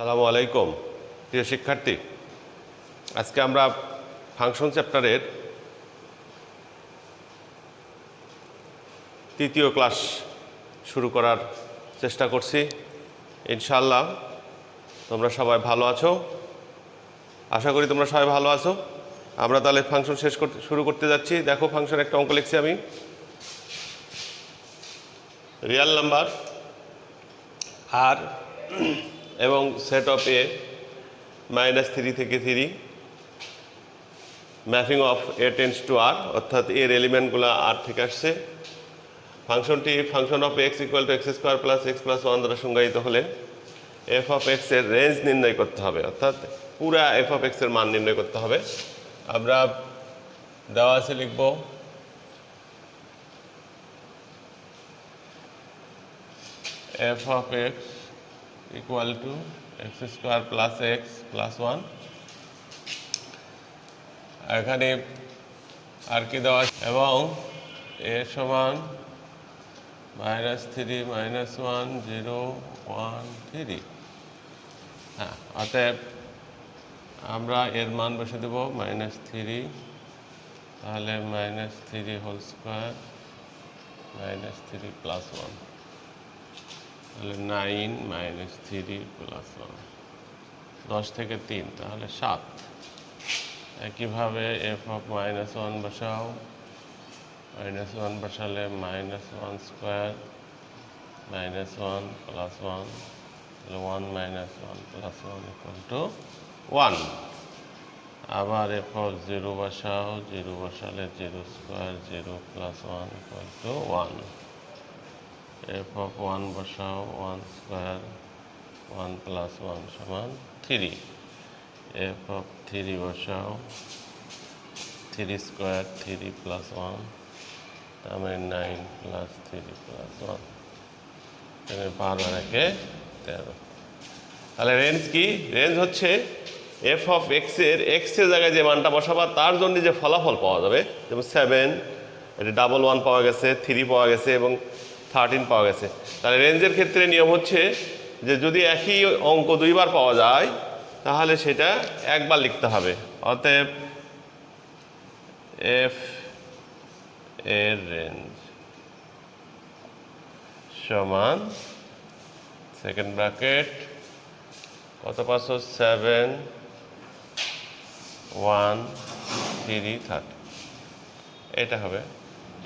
আসসালামু আলাইকুম প্রিয় শিক্ষার্থী, আজকে আমরা ফাংশন চ্যাপ্টারের তৃতীয় ক্লাস শুরু করার চেষ্টা করছি। ইনশাআল্লাহ তোমরা সবাই ভালো আছো, আশা করি তোমরা সবাই ভালো আছো। আমরা তাহলে ফাংশন শুরু করতে যাচ্ছি। দেখো, ফাংশন একটা অঙ্ক লিখছি আমি। রিয়াল নাম্বার আর এবং সেট অফ এ -3 থেকে 3, mapping of A tends to R, অর্থাৎ এর এলিমেন্টগুলো আর থেকে আসছে। ফাংশনটি function of x equal to x square plus x plus 1 দ্বারা সংজ্ঞায়িত হলে এফ অফ এক্স এর রেঞ্জ নির্ণয় করতে হবে, অর্থাৎ পুরা এফ অফ এক্স এর মান নির্ণয় করতে হবে। আমরা দেওয়া আছে লিখব F of x equal to x square plus x plus 1। এখানে আর কি দেওয়া আছে, এবং এ সমান -3 -1 0 1 3। হ্যাঁ, অতএব আমরা এর মান বসে দেব -3, তাহলে -3 হোল স্কোয়ার -3 প্লাস 1, তাহলে 9 -3 প্লাস 1, 10 থেকে 3 তাহলে 7। একইভাবে এফ অফ -1 বসাও, -1 বসালে -1 স্কোয়ার -1 প্লাস 1, তাহলে 1 -1 প্লাস 1 ইকুয়াল টু 1। আবার এফ অফ 0 বসাও, 0 বসালে 0 square 0 plus 1 equal to 1। F of 1 বসাও, 1 স্কোয়ার 1 প্লাস 1 সমান 3। এফ অফ 3 বসাও, 3 স্কোয়ার 3 প্লাস 1, তার মানে 9 প্লাস 3 প্লাস 1, 12 আর 1 13। তাহলে রেঞ্জ কি? রেঞ্জ হচ্ছে এফ অফ এক্স এর জায়গায় যে মানটা বসাবা তার জন্য যে ফলাফল পাওয়া যাবে, যেমন 7, এটা 1 পাওয়া গেছে, 3 পাওয়া গেছে এবং 13 পাওয়া গেছে। তাহলে রেঞ্জের ক্ষেত্রে নিয়ম হচ্ছে যে যদি একই অঙ্ক দুইবার পাওয়া যায় তাহলে সেটা একবার লিখতে হবে। অতএব এফ এর রেঞ্জ সমান সেকেন্ড ব্র্যাকেট কত পাচ্ছ, 7 1 3 30। এটা হবে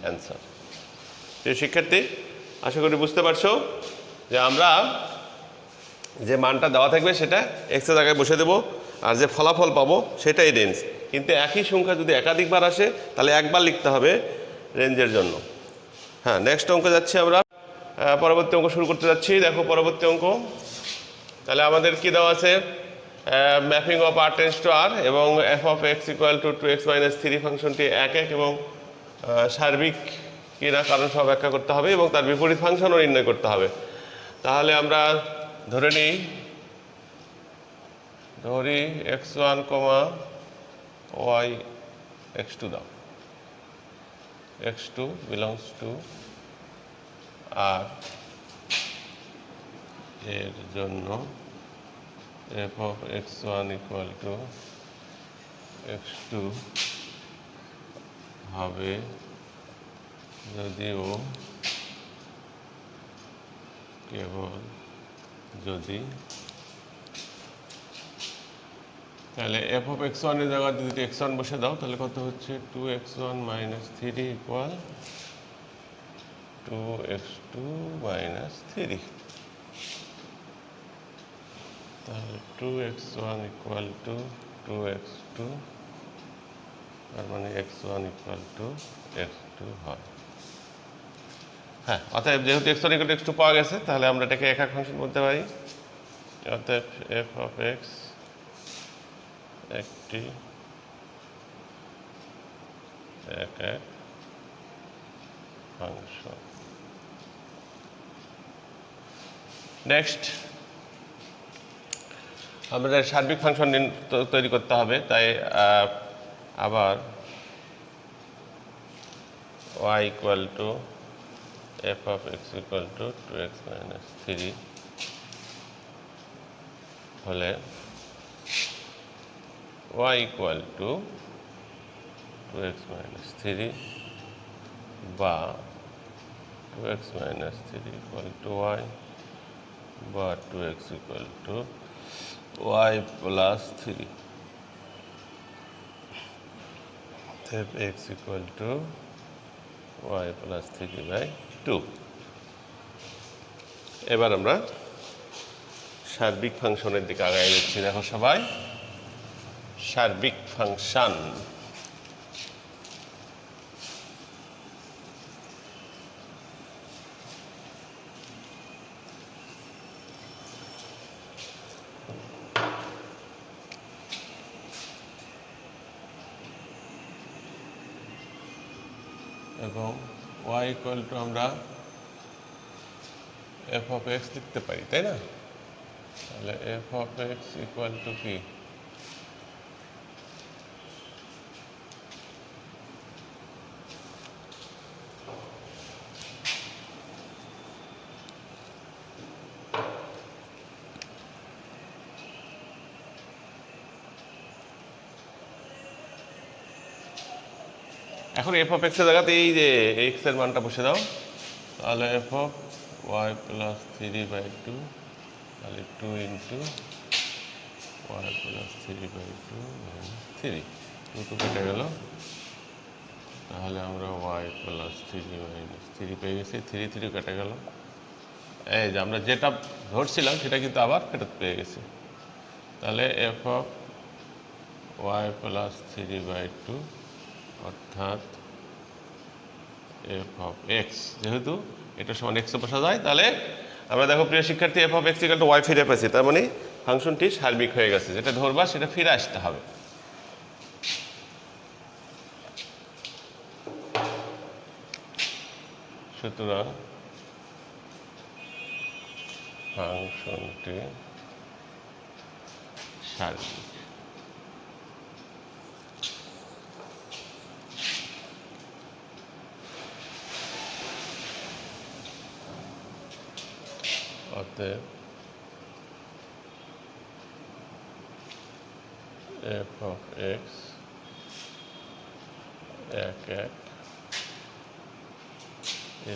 অ্যান্সার। প্রিয় শিক্ষার্থী, আশা করি বুঝতে পারছো যে আমরা যে মানটা দেওয়া থাকবে সেটা এক্সের জায়গায় বসে দেবো, আর যে ফলাফল পাবো সেটাই রেঞ্জ। কিন্তু একই সংখ্যা যদি একাধিকবার আসে তাহলে একবার লিখতে হবে রেঞ্জের জন্য। হ্যাঁ, নেক্সট অঙ্ক যাচ্ছি আমরা, পরবর্তী অঙ্ক শুরু করতে যাচ্ছি। দেখো পরবর্তী অঙ্ক, তাহলে আমাদের কি দেওয়া আছে, mapping of R tends to R এবং F of x equal to 2x - 3 ফাংশনটি 1 এবং সার্বিক কিনা কারণ সহ ব্যাখ্যা করতে হবে এবং তার বিপরীত ফাংশনও নির্ণয় করতে হবে। তাহলে আমরা ধরি x1, y x2 দাও, x2 বিলংস টু আর এর জন্য F of x1 equal to x2 হবে যদিও কেবল যদি, তাহলে এফ অফ x1 এর জায়গায় যদি x1 বসে দাও তাহলে কত হচ্ছে, 2x1 - 3 ইকুয়াল 2x2 - 3। তাহলে 2x1 ইকুয়াল টু 2x2, তার মানে x1 ইকুয়াল টু x2 হয়। হ্যাঁ, অতএব যেহেতু x1 ইকুয়াল টু x2 পাওয়া গেছে তাহলে আমরা এটাকে একক ফাংশন বলতে পারি। অতএব এফ অফ এক্স একটি একক ফাংশন। নেক্সট আমাদের সার্বিক ফাংশন তৈরি করতে হবে, তাই আবার y equal to F of x equal to 2x - 3 হলে y equal to 2x minus 3 বা 2x minus 3 equal to y বা 2x equal to y plus 3 x equal two y plus 3/2। এবার আমরা সার্বিক ফাংশনের দিকে আগায় যাচ্ছি। দেখো সবাই, সার্বিক ফাংশন। এবং y ইকুয়াল টু আমরা f অফ x লিখতে পারি, তাই না? তাহলে f of x equal two কি? এখন f অফ x এর জায়গাতে এই যে x এর মানটা বসে দাও, তাহলে f অফ y প্লাস 3/2, তাহলে 2 ইন্টু y প্লাস 3/2 মাইনাস 3, 2 কেটে গেল, তাহলে আমরা y প্লাস 3 মাইনাস 3 পেয়ে গেছি। 3 কেটে গেল। এই যে আমরা যেটা ধরছিলাম সেটা কিন্তু আবার ফেরত পেয়ে গেছি। তাহলে f অফ y প্লাস 3/2 অর্থাৎ f অফ x, যেহেতু এটা সমান x এ বসা যায়, তাহলে আমরা দেখো প্রিয় শিক্ষার্থী f of x equal two y ফিরে পেয়েছি। তার মানে ফাংশনটি সার্বিক হয়ে গেছে। যেটা ধরবা সেটা ফিরে আসতে হবে। সুতরাং ফাংশনটি সার্বিক। অতএব f অফ x 1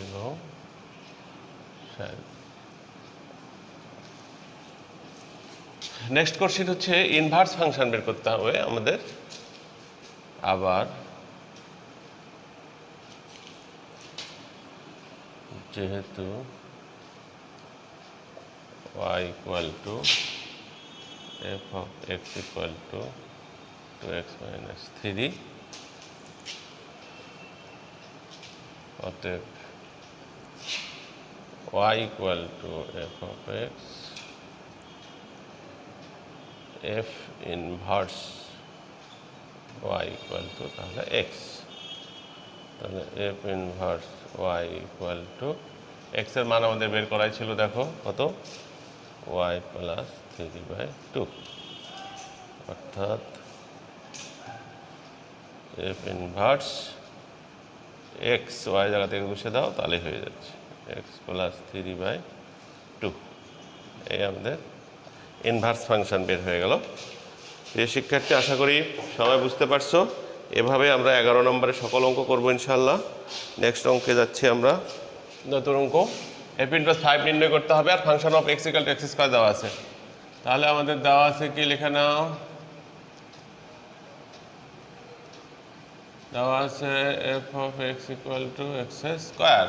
এবং সার্বিক। নেক্সট কোশ্চেন হচ্ছে ইনভার্স ফাংশন বের করতে হবে আমাদের। আবার যেহেতু y equal to f of x equal to 2x minus 3, অতএব y equal to f of x, f inverse y equal to তাহলে x, তাহলে f inverse y equal to x এর মান আমাদের বের করাই ছিল, দেখো কত, y প্লাস 3/2, অর্থাৎ f ইনভার্স x y জায়গা থেকে বসে দাও, তাহলে হয়ে যাচ্ছে x প্লাস 3/2। এই আমাদের ইনভার্স ফাংশন বের হয়ে গেল। প্রিয় শিক্ষার্থী, আশা করি সবাই বুঝতে পারছো। এভাবে আমরা 11 নম্বরে সকল অঙ্ক করবো ইনশাল্লাহ। নেক্সট অঙ্কে যাচ্ছি আমরা, নতুন অঙ্ক f ইনভার্স 5 নির্ণয় করতে হবে। আর function of x equal to x square দেওয়া আছে। তাহলে আমাদের দেওয়া আছে কি, লিখে নাও, দেওয়া আছে f of x equal to x square.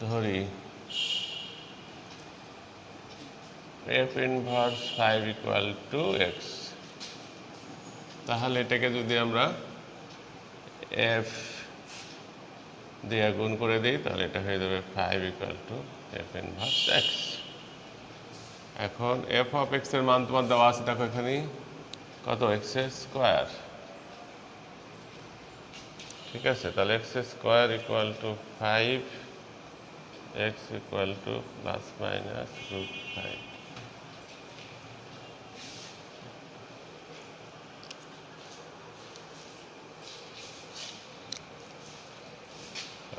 ধরি f inverse 5 equal to x, তাহলে এটাকে যদি আমরা f দিয়ে গুণ করে দিই, তাহলে এটা হয়ে যাবে 5 equal to f inverse x। এখন f অফ x এর মান তোমার দেওয়া আছে, দেখো এখানে কত, x স্কয়ার, ঠিক আছে? তাহলে x square equal to 5, x equal two plus minus √5।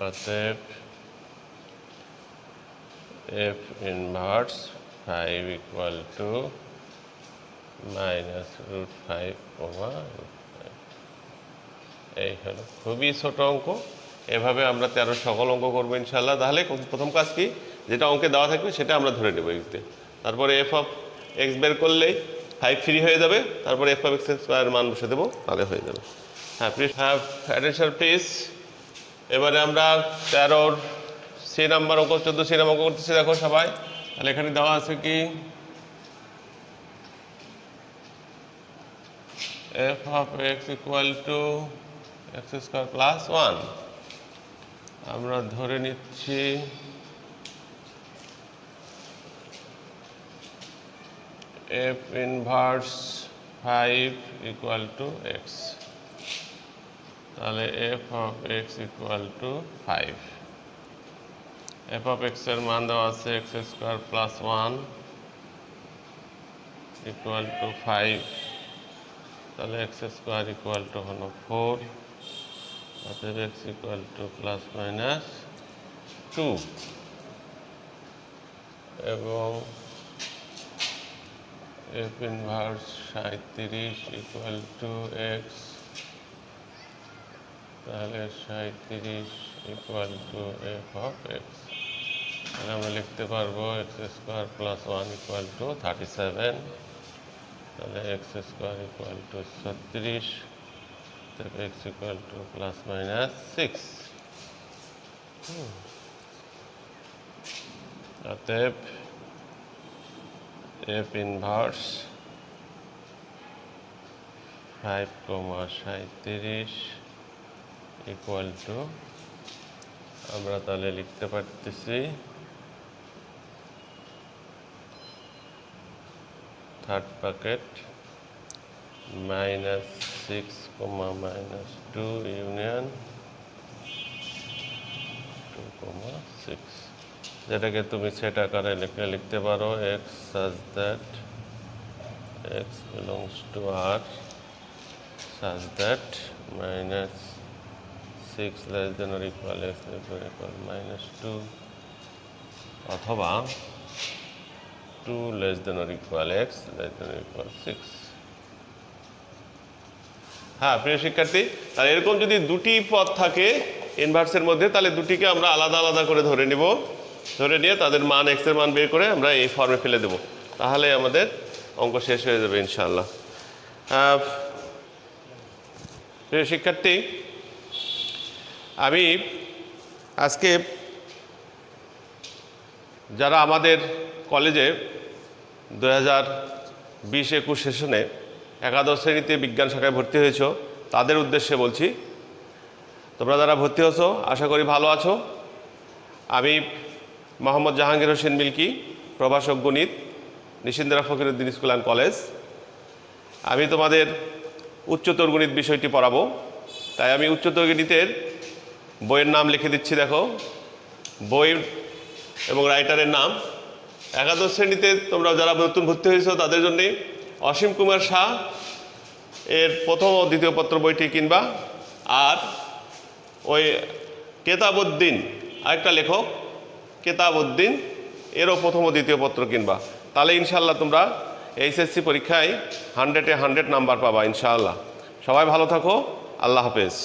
অতএব f ইনভার্স 5 ইকুয়াল টু -√5/√5। এই হলো খুবই ছোট অঙ্ক। এভাবে আমরা 13 সকল অঙ্ক করবো ইনশাল্লাহ। তাহলে প্রথম কাজ কি, যেটা অঙ্কে দেওয়া থাকবে সেটা আমরা ধরে নেবো এক্স দিয়ে, তারপরে f(x) বের করলেই 5 ফ্রি হয়ে যাবে, তারপরে f(x²) মান বসে দেবো, তাহলে হয়ে যাবে। হ্যাঁ প্লিজ হ্যাভ অ্যাটেনশন প্লিজ। এবারে আমরা 13 সি নাম্বার অঙ্ক, 14 সি নাম্বার অঙ্ক করতেছি। দেখো সবাই, তাহলে এখানে দেওয়া আছে কি f(x) equal to x² plus 1। আমরা ধরে নিচ্ছি f inverse 5 equal to x। তাহলে f(x) ইকুয়াল টু 5। f(x) এর মান দেওয়া আছে x² প্লাস 1 ইকুয়াল টু 5। তাহলে x² ইকুয়াল টু হলো 4, অতএব x equal two plus minus 2 এবং f inverse 37 equal to x। তাহলে 37 ইকুয়াল টু f(x). তাহলে আমরা লিখতে পারবো x² প্লাস 1 ইকুয়াল টু 37। তাহলে x² ইকুয়াল টু 36, তাহলে x equal two plus minus 6। অতএব f ইনভার্স 5,37 ইকুয়াল টু, আমরা তাহলে লিখতে পারতেছি থার্ড ব্র্যাকেট -6, -2 ইউনিয়ন 2,6, যেটাকে তুমি সেট আকারে লিখতে পারো x such that x belongs to R such that -6 less than or equal x less than or equal -2 অথবা 2 less than or equal x less than or equal 6। হ্যাঁ প্রিয় শিক্ষার্থী, তাহলে এরকম যদি দুটি পদ থাকে ইনভার্সের মধ্যে, তাহলে দুটিকে আমরা আলাদা আলাদা করে ধরে নিব, ধরে নিয়ে তাদের মান x এর মান বের করে আমরা এই ফর্মে ফেলে দেব, তাহলে আমাদের অঙ্ক শেষ হয়ে যাবে ইনশাআল্লাহ। প্রিয় শিক্ষার্থী, আমি আজকে যারা আমাদের কলেজে 2020-21 সেশনে একাদশ শ্রেণীতে বিজ্ঞান শাখায় ভর্তি হয়েছ, তাদের উদ্দেশ্যে বলছি, তোমরা যারা ভর্তি হয়েছো আশা করি ভালো আছো। আমি মোহাম্মদ জাহাঙ্গীর হোসেন মিল্কি, প্রভাষক গণিত, Nishindra Fakiruddin school and college. আমি তোমাদের উচ্চতর গণিত বিষয়টি পড়াবো, তাই আমি উচ্চতর গণিতের বইয়ের নাম লিখে দিচ্ছি। দেখো বই এবং রাইটারের নাম। একাদশ শ্রেণীতে তোমরা যারা নতুন ভর্তি হয়েছো তাদের জন্য অসীম কুমার শাহ এর প্রথম ও দ্বিতীয় পত্র বইটি কিনবা, আর ওই কেতাবউদ্দিন আরেকটা লেখক কেতাবউদ্দিন এরও প্রথম ও দ্বিতীয় পত্র কিনবা, তাহলে ইনশাআল্লাহ তোমরা এইচএসসি পরীক্ষায় 100-এ 100 নাম্বার পাবা ইনশাআল্লাহ। সবাই ভালো থাকো, আল্লাহ হাফেজ।